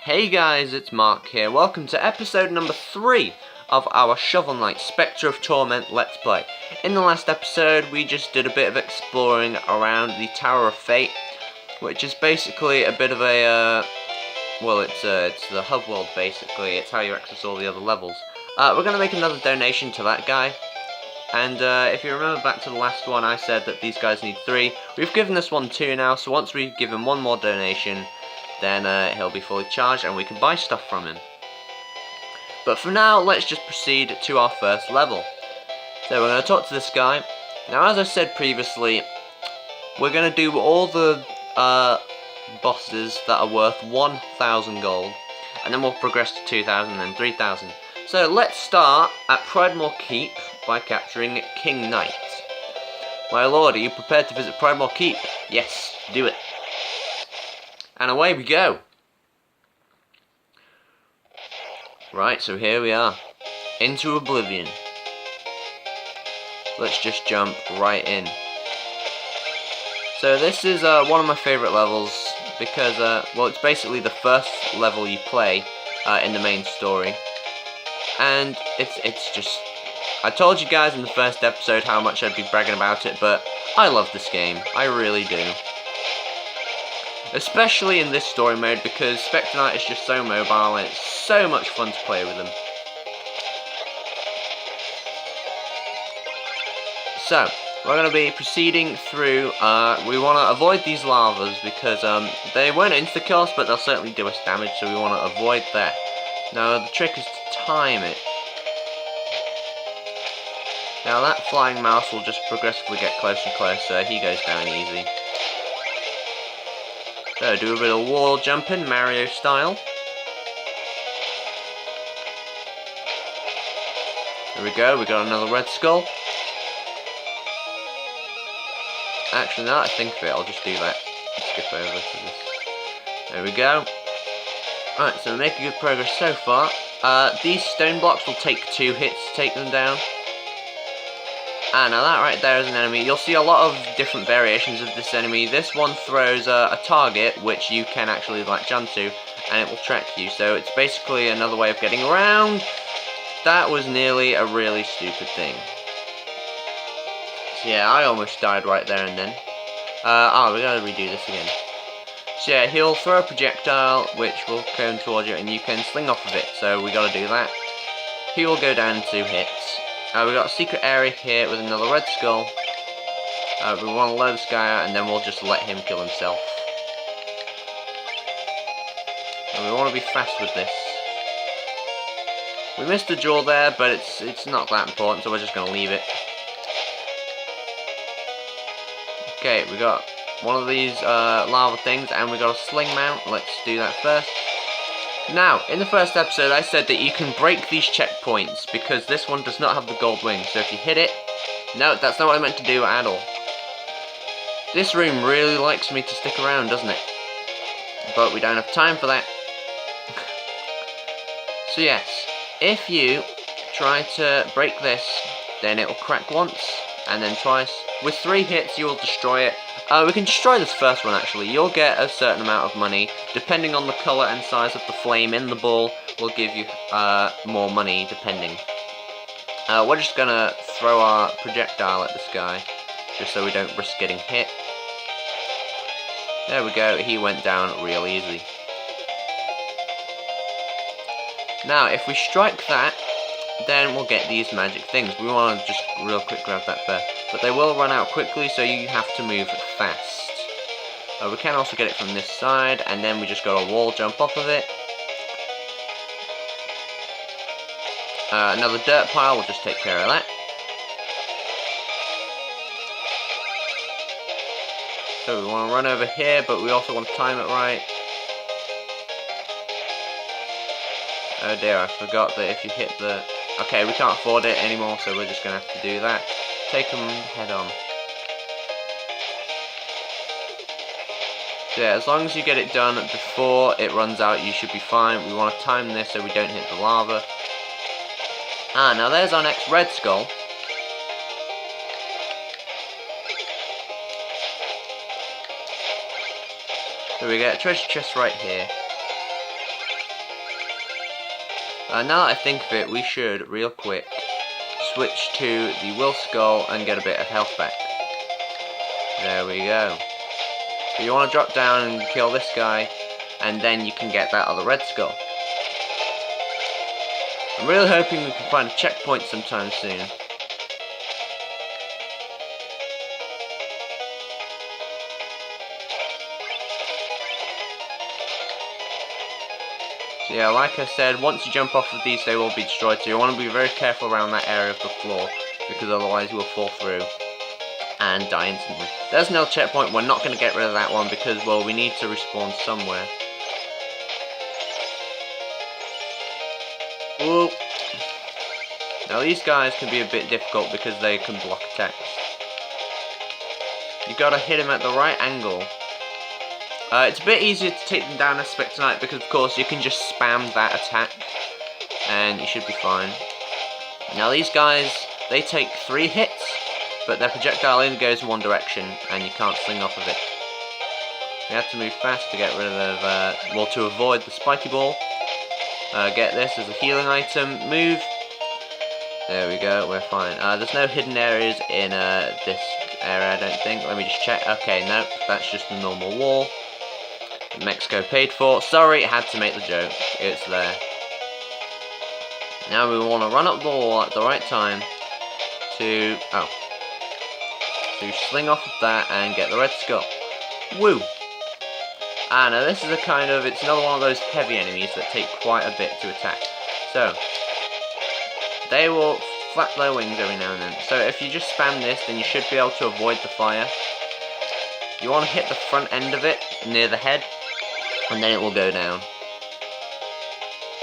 Hey guys, it's Mark here. Welcome to episode number 3 of our Shovel Knight Spectre of Torment Let's Play. In the last episode, we just did a bit of exploring around the Tower of Fate, which is basically a bit of a, it's the hub world basically. It's how you access all the other levels. We're going to make another donation to that guy. And if you remember back to the last one, I said that these guys need 3. We've given this one 2 now, so once we give him one more donation, then he'll be fully charged and we can buy stuff from him. But for now, let's just proceed to our first level. So we're going to talk to this guy. Now, as I said previously, we're going to do all the bosses that are worth 1,000 gold, and then we'll progress to 2,000 and then 3,000. So let's start at Pridemore Keep by capturing King Knight. My lord, are you prepared to visit Pridemore Keep? Yes, do it. And away we go. Right, so here we are. Into Oblivion. Let's just jump right in. So this is one of my favourite levels because, well, it's basically the first level you play in the main story. And it's just... I told you guys in the first episode how much I'd be bragging about it, but I love this game. I really do. Especially in this story mode, because Spectre Knight is just so mobile and it's so much fun to play with him. So, we're going to be proceeding through, we want to avoid these lavas because they won't insta-kill us, but they'll certainly do us damage, so we want to avoid that. Now, the trick is to time it. Now that flying mouse will just progressively get closer and closer. He goes down easy. So do a bit of wall jumping, Mario style. There we go, we got another red skull. Actually, now that I think of it, I'll just do that. Skip over to this. There we go. Alright, so we're making good progress so far. These stone blocks will take 2 hits to take them down. Now that right there is an enemy. You'll see a lot of different variations of this enemy. This one throws a target which you can actually latch onto and it will track you. So it's basically another way of getting around. That was nearly a really stupid thing. So yeah, I almost died right there and then. We gotta redo this again. So yeah, he'll throw a projectile which will come towards you and you can sling off of it. So we gotta do that. He will go down in 2 hits. We got a secret area here with another red skull. We want to load this guy out and then we'll just let him kill himself. And we want to be fast with this. We missed a jewel there, but it's not that important, so we're just going to leave it. Okay, we got one of these lava things and we got a sling mount. Let's do that first. Now, in the first episode I said that you can break these checkpoints because this one does not have the gold wing, so if you hit it... No, that's not what I meant to do at all. This room really likes me to stick around, doesn't it? But we don't have time for that. So yes, if you try to break this, then it will crack once, and then twice. With 3 hits you will destroy it. We can destroy this first one actually. You'll get a certain amount of money. Depending on the colour and size of the flame in the ball, will give you more money depending. We're just gonna throw our projectile at this guy, just so we don't risk getting hit. There we go, he went down real easy. Now, if we strike that, then we'll get these magic things. We want to just real quick grab that first. But they will run out quickly, so you have to move fast. We can also get it from this side, and then we just got a wall jump off of it. Another dirt pile will just take care of that. So we want to run over here, but we also want to time it right. Oh dear, I forgot that if you hit the... Okay, we can't afford it anymore, so we're just going to have to do that. Take them head on. So yeah, as long as you get it done before it runs out, you should be fine. We want to time this so we don't hit the lava. Now there's our next red skull. So we get a treasure chest right here. Now that I think of it, we should, real quick, switch to the Will Skull and get a bit of health back. There we go. So you want to drop down and kill this guy, and then you can get that other Red Skull. I'm really hoping we can find a checkpoint sometime soon. So yeah, like I said, once you jump off of these, they will be destroyed, so you want to be very careful around that area of the floor, because otherwise you will fall through and die instantly. There's no checkpoint. We're not going to get rid of that one because, well, we need to respawn somewhere. Ooh. Now these guys can be a bit difficult because they can block attacks. You gotta hit him at the right angle. It's a bit easier to take them down as Spectre because, of course, you can just spam that attack and you should be fine. Now these guys, they take 3 hits, but their projectile only goes in one direction and you can't sling off of it. You have to move fast to get rid of, well, to avoid the spiky ball. Get this as a healing item, move. There we go, we're fine. There's no hidden areas in this area, I don't think. Let me just check. Okay, nope, that's just the normal wall. Mexico paid for. Sorry, had to make the joke. It's there. Now we want to run up the wall at the right time to sling off of that and get the Red Skull. Woo! Now this is a kind of, it's another one of those heavy enemies that take quite a bit to attack. So, they will flap their wings every now and then. So if you just spam this, then you should be able to avoid the fire. You want to hit the front end of it, near the head, and then it will go down.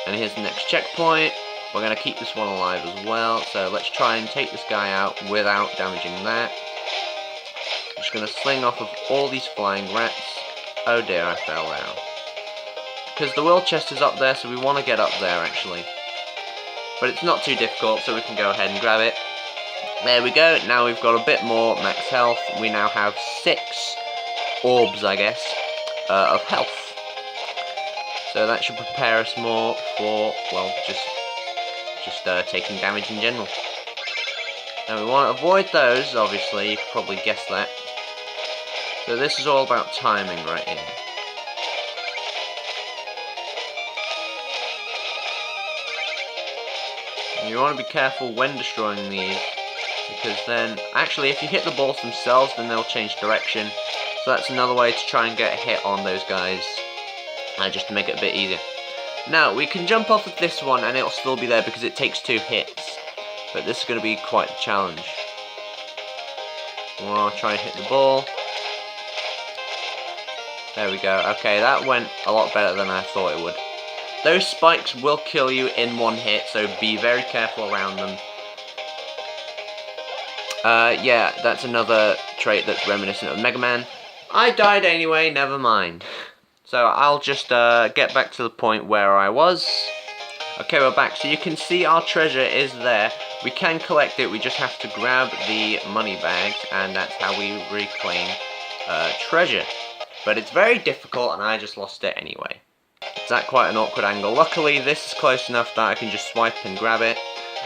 And here's the next checkpoint. We're going to keep this one alive as well, so let's try and take this guy out without damaging that. I'm just going to sling off of all these flying rats. Oh dear, I fell down. Because the will chest is up there, so we want to get up there actually. But it's not too difficult, so we can go ahead and grab it. There we go, now we've got a bit more max health. We now have 6 orbs, I guess, of health. So that should prepare us more for, well, just taking damage in general. Now we want to avoid those, obviously, you could probably guess that. So this is all about timing right here. And you want to be careful when destroying these, because then, actually if you hit the balls themselves, then they'll change direction. So that's another way to try and get a hit on those guys, just to make it a bit easier. Now, we can jump off of this one and it'll still be there because it takes 2 hits. But this is going to be quite a challenge. I'll try and hit the ball. There we go. Okay, that went a lot better than I thought it would. Those spikes will kill you in 1 hit, so be very careful around them. Yeah, that's another trait that's reminiscent of Mega Man. I died anyway, never mind. So I'll just get back to the point where I was. Okay, we're back. So you can see our treasure is there. We can collect it, we just have to grab the money bags, and that's how we reclaim treasure. But it's very difficult, and I just lost it anyway. It's at quite an awkward angle. Luckily, this is close enough that I can just swipe and grab it.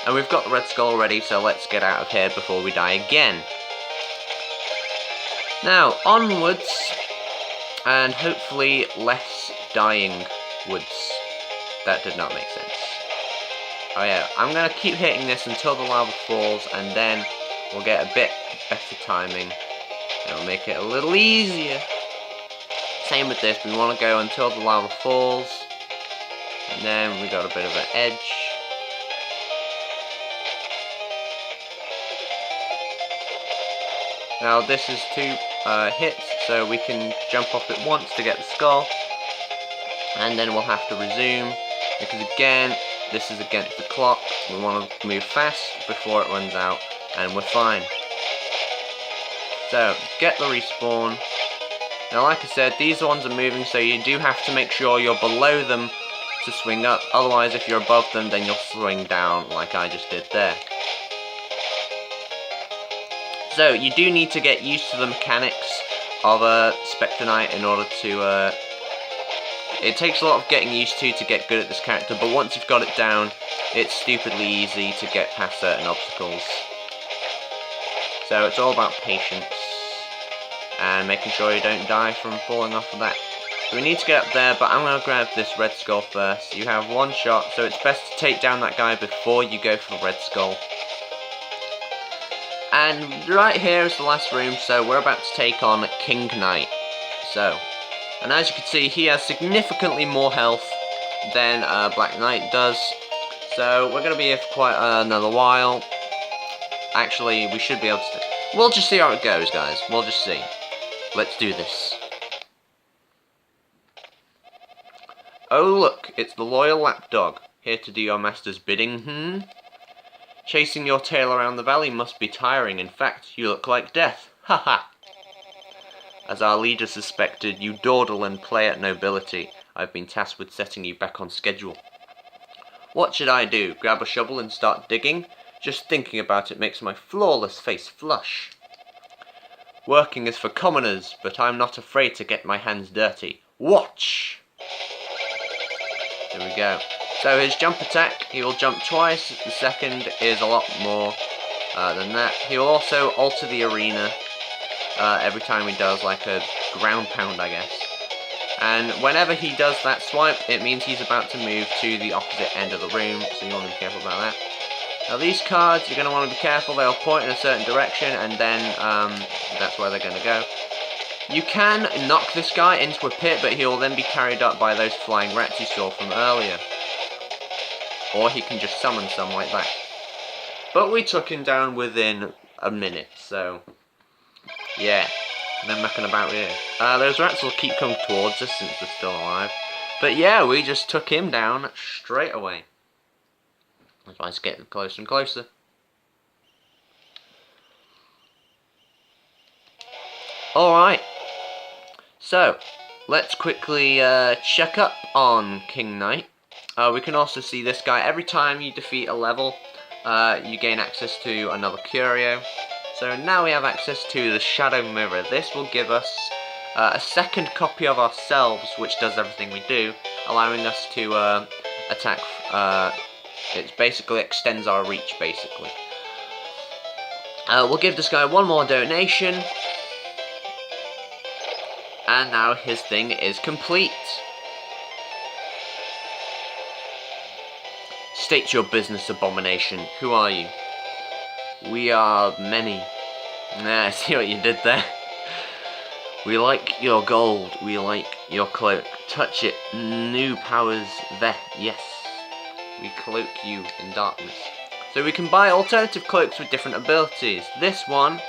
And we've got the Red Skull already, so let's get out of here before we die again. Now, onwards, and hopefully less dying woods. That did not make sense. Oh yeah, I'm going to keep hitting this until the lava falls, and then we'll get a bit better timing. It'll make it a little easier. Same with this, we want to go until the lava falls, and then we got a bit of an edge. Now this is 2 hits, so we can jump off it once to get the skull, and then we'll have to resume, because again, this is against the clock. We want to move fast before it runs out, and we're fine. So, get the respawn. Now like I said, these ones are moving, so you do have to make sure you're below them to swing up, otherwise if you're above them, then you'll swing down like I just did there. So, you do need to get used to the mechanics of Spectre in order to It takes a lot of getting used to get good at this character, but once you've got it down, it's stupidly easy to get past certain obstacles. So it's all about patience and making sure you don't die from falling off of that. So we need to get up there, but I'm going to grab this red skull first. You have one shot, so it's best to take down that guy before you go for the red skull. And right here is the last room, so we're about to take on King Knight. And as you can see, he has significantly more health than Black Knight does. So we're going to be here for quite another while. Actually, we should be able to... We'll just see how it goes, guys. We'll just see. Let's do this. Oh look, it's the loyal lapdog, here to do your master's bidding, Chasing your tail around the valley must be tiring. In fact, you look like death. Haha. As our leader suspected, you dawdle and play at nobility. I've been tasked with setting you back on schedule. What should I do? Grab a shovel and start digging? Just thinking about it makes my flawless face flush. Working is for commoners, but I'm not afraid to get my hands dirty. Watch! There we go. So his jump attack, he will jump twice. The second is a lot more than that. He will also alter the arena every time he does like a ground pound, I guess. And whenever he does that swipe, it means he's about to move to the opposite end of the room, so you want to be careful about that. Now these cards, you're going to want to be careful. They'll point in a certain direction, and then that's where they're going to go. You can knock this guy into a pit, but he'll then be carried up by those flying rats you saw from earlier. Or he can just summon some like that. But we took him down within a minute, so... yeah, no mucking about here. Those rats will keep coming towards us since they're still alive. But yeah, we just took him down straight away. That's why it's getting closer and closer. Alright. So, let's quickly check up on King Knight. We can also see this guy. Every time you defeat a level, you gain access to another curio. So now we have access to the Shadow Mirror. This will give us a second copy of ourselves, which does everything we do, allowing us to attack. It basically extends our reach, basically. We'll give this guy one more donation. And now his thing is complete. State your business, abomination. Who are you? We are many. Nah, I see what you did there. We like your gold. We like your cloak. Touch it. New powers there. Yes. We cloak you in darkness. So we can buy alternative cloaks with different abilities. This one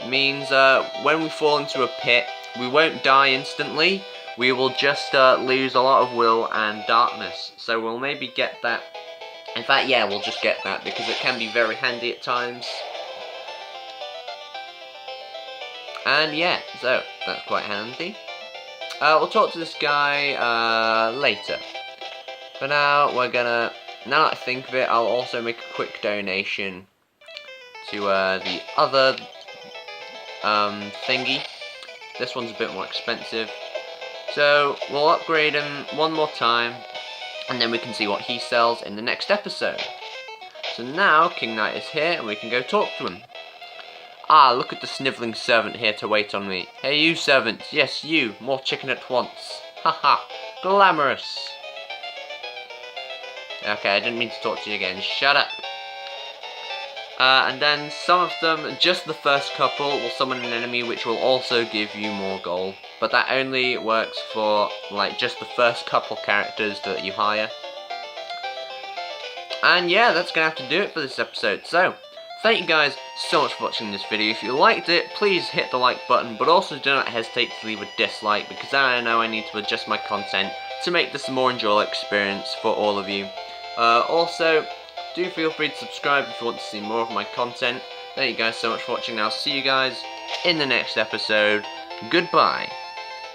means when we fall into a pit, we won't die instantly. We will just lose a lot of will and darkness. So we'll maybe get that. In fact, yeah, we'll just get that because it can be very handy at times. And yeah, so that's quite handy. We'll talk to this guy later. For now, we're gonna... now that I think of it, I'll also make a quick donation to the other thingy. This one's a bit more expensive. So, we'll upgrade him one more time, and then we can see what he sells in the next episode. So now, King Knight is here, and we can go talk to him. Ah, look at the snivelling servant here to wait on me. Hey you servants, yes you, more chicken at once. Haha, glamorous. Okay, I didn't mean to talk to you again, shut up. And then some of them, just the first couple, will summon an enemy which will also give you more gold. But that only works for, like, just the first couple characters that you hire. And yeah, that's going to have to do it for this episode. So, thank you guys so much for watching this video. If you liked it, please hit the like button, but also do not hesitate to leave a dislike, because I know I need to adjust my content to make this a more enjoyable experience for all of you. Also, do feel free to subscribe if you want to see more of my content. Thank you guys so much for watching. I'll see you guys in the next episode. Goodbye.